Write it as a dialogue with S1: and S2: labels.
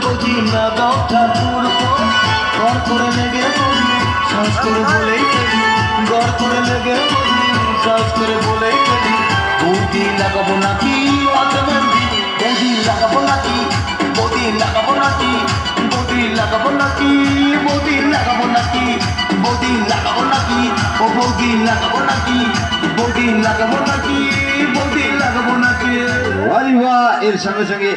S1: বুঝি না গাও ঠাকুর ঘর করে লেগে বুঝি শ্বাস করে বলেই ফেলি ঘর করে লেগে বুঝি শ্বাস করে বলেই ফেলি বৌদি লাগাবো নাকি হাতে মেহেন্দি বৌদি লাগাবো নাকি বৌদি লাগাবো নাকি বৌদি লাগাবো নাকি বৌদি লাগাবো নাকি বৌদি লাগাবো নাকি ও বৌদি লাগাবো নাকি বৌদি লাগাবো নাকি বৌদি লাগাবো নাকি
S2: এর সঙ্গে সঙ্গে